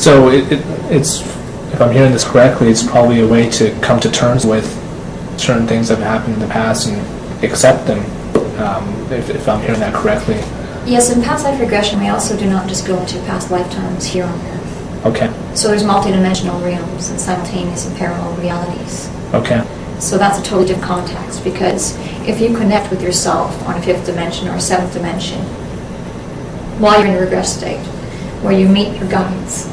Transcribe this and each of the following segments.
So it's, if I'm hearing this correctly, it's probably a way to come to terms with certain things that have happened in the past and accept them, if I'm hearing that correctly. Yes, in Past Life Regression, we also do not just go into past lifetimes here on Earth. Okay. So there's multidimensional realms and simultaneous and parallel realities. Okay. So that's a totally different context, because if you connect with yourself on a fifth dimension or a seventh dimension while you're in a regress state, where you meet your guides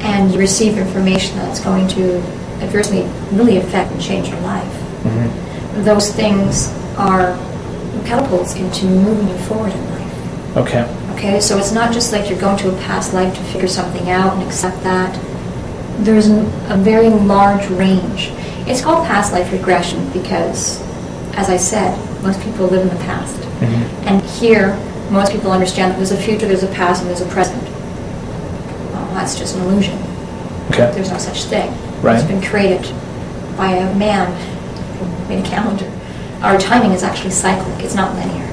and you receive information that's going to adversely really affect and change your life, those things are catapults into moving you forward in life. Okay. Okay, so it's not just like you're going to a past life to figure something out and accept that. There's a very large range. It's called past life regression because, as I said, most people live in the past. And here, most people understand that there's a future, there's a past, and there's a present. Well, that's just an illusion. Okay. There's no such thing. Right. It's been created by a man who made a calendar. Our timing is actually cyclic. It's not linear.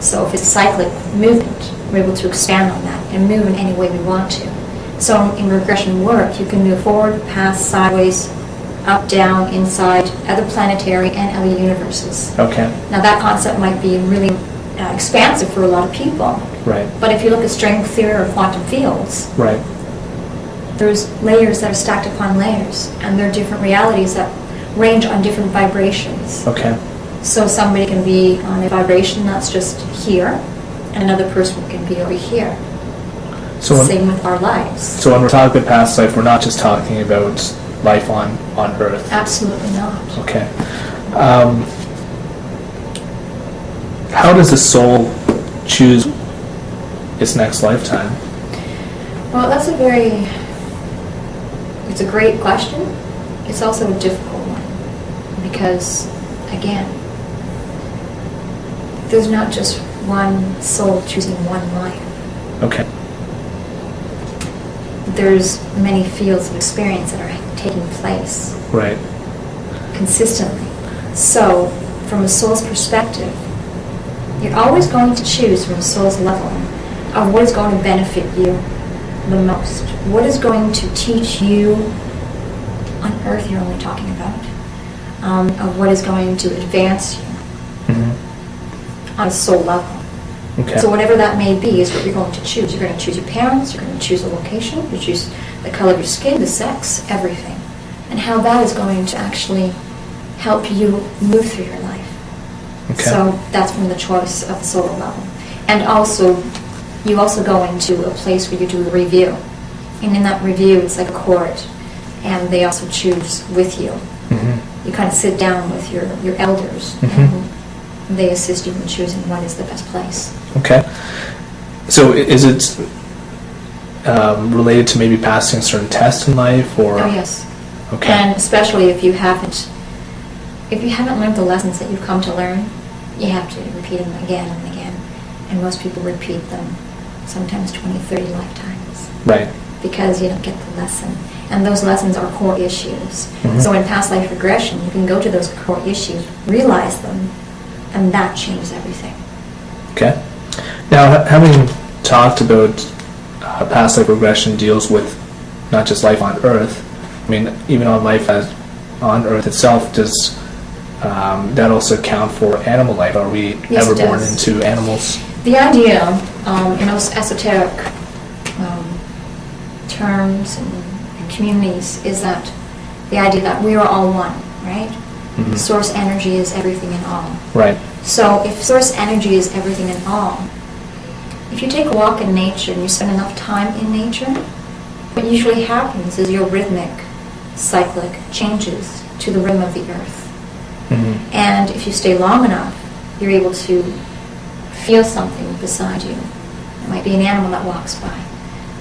So if it's a cyclic movement, we're able to expand on that and move in any way we want to. So in regression work, you can move forward, past, sideways, up, down, inside, other planetary and other universes. Okay. Now that concept might be really expansive for a lot of people. Right. But if you look at string theory or quantum fields, Right. there's layers that are stacked upon layers, and there are different realities that range on different vibrations. Okay. So somebody can be on a vibration that's just here, and another person can be over here. So Same with our lives. So when we're talking about past life, we're not just talking about life on Earth. Absolutely not. Okay. How does the soul choose its next lifetime? Well, it's a great question. It's also a difficult one because, again, there's not just one soul choosing one life. Okay. There's many fields of experience that are taking place. Right. Consistently. So, from a soul's perspective, you're always going to choose from a soul's level of what is going to benefit you the most. What is going to teach you on Earth, you're only talking about, of what is going to advance you on a soul level. Okay. So whatever that may be is what you're going to choose. You're going to choose your parents, you're going to choose a location, you choose the color of your skin, the sex, everything. And how that is going to actually help you move through your life. Okay. So that's from the choice of the soul level. And also, you also go into a place where you do a review. And in that review, it's like a court. And they also choose with you. You kind of sit down with your elders. And they assist you in choosing what is the best place. Okay. So is it related to maybe passing certain tests in life, or? Oh yes. Okay. And especially if you haven't learned the lessons that you've come to learn, you have to repeat them again and again. And most people repeat them sometimes 20, 30 lifetimes. Right. Because you don't get the lesson. And those lessons are core issues. So in past life regression, you can go to those core issues, realize them, and that changes everything. Okay. Now, having talked about past life regression deals with not just life on Earth, I mean, even on life on Earth itself, does that also account for animal life? Are we Yes, ever it born does. into animals? The idea in those esoteric terms and communities is that the idea that we are all one, right? Source energy is everything and all. Right. So if source energy is everything and all, if you take a walk in nature and you spend enough time in nature, what usually happens is your rhythmic, cyclic changes to the rhythm of the earth. And if you stay long enough, you're able to feel something beside you. It might be an animal that walks by.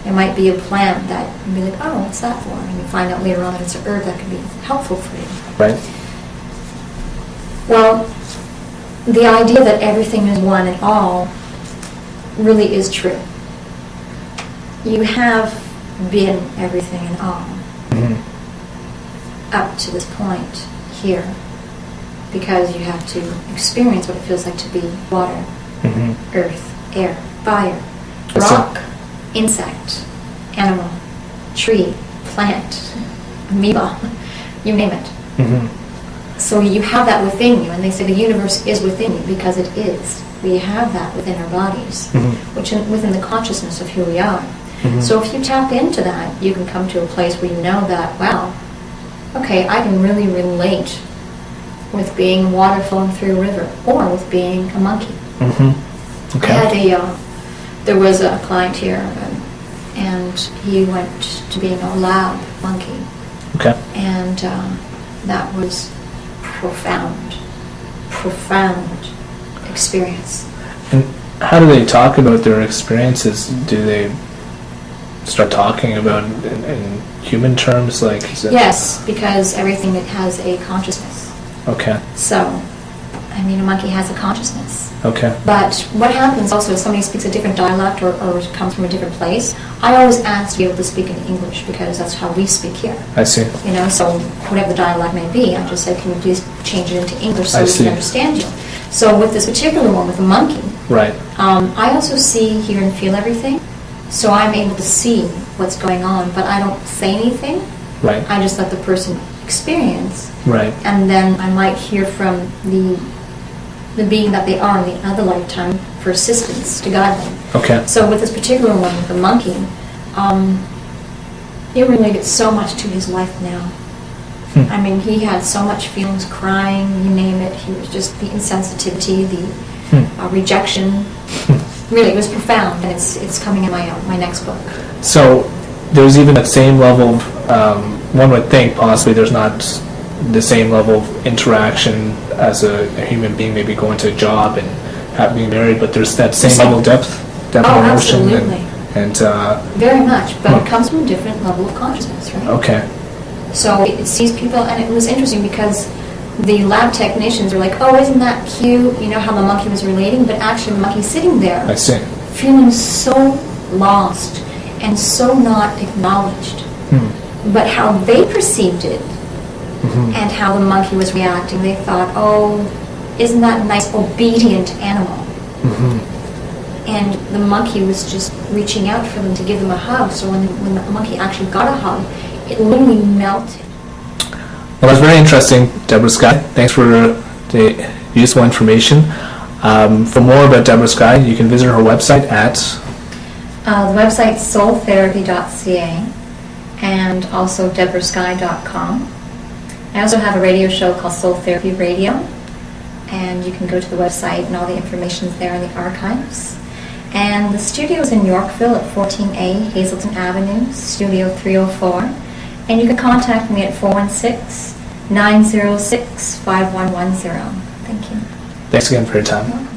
It might be a plant that you'd be like, oh, what's that for? And you find out later on that it's an herb that could be helpful for you. Right. Well, the idea that everything is one and all really is true. You have been everything and all up to this point here, because you have to experience what it feels like to be water, earth, air, fire, rock, insect, animal, tree, plant, amoeba, you name it. Mm-hmm. So you have that within you, and they say the universe is within you because it is. We have that within our bodies, within the consciousness of who we are. So if you tap into that, you can come to a place where you know that, wow, okay, I can really relate with being water flowing through a river, or with being a monkey. Okay. I had there was a client here, and he went to being a lab monkey. Okay. And that was profound experience. And how do they talk about their experiences? Do they start talking about in human terms, like? Yes, because everything has a consciousness. Okay. So, I mean, a monkey has a consciousness. Okay. But what happens also if somebody speaks a different dialect or comes from a different place, I always ask to be able to speak in English because that's how we speak here. I see. You know, so whatever the dialect may be, I just say, can you please change it into English so we can understand you? So with this particular one, with the monkey, right. I also see, hear, and feel everything. So I'm able to see what's going on, but I don't say anything. Right. I just let the person experience. Right. And then I might hear from the being that they are in the other lifetime for assistance to guide them. Okay. So with this particular one, with the monkey, it related so much to his life now. I mean, he had so much feelings, crying, you name it. He was just the insensitivity, the rejection. Really, it was profound, and it's coming in my next book. So there's even that same level of, one would think possibly there's not the same level of interaction as a human being, maybe going to a job and being married, but there's that same level of depth of emotion. Absolutely. And very much, but it comes from a different level of consciousness, right? Okay. So it sees people, and it was interesting because the lab technicians were like, oh, isn't that cute? You know how the monkey was relating, but actually the monkey's sitting there. I see. Feeling so lost and so not acknowledged. But how they perceived it and how the monkey was reacting, they thought, oh, isn't that a nice obedient animal? And the monkey was just reaching out for them to give them a hug. So when the monkey actually got a hug, it literally melted. Well, that's very interesting, Deborah Skye. Thanks for the useful information. For more about Deborah Skye, you can visit her website at? The website's soultherapy.ca and also deborahskye.com. I also have a radio show called Soul Therapy Radio, and you can go to the website and all the information's there in the archives. And the studio is in Yorkville at 14A Hazelton Avenue, Studio 304. And you can contact me at 416-906-5110. Thank you. Thanks again for your time.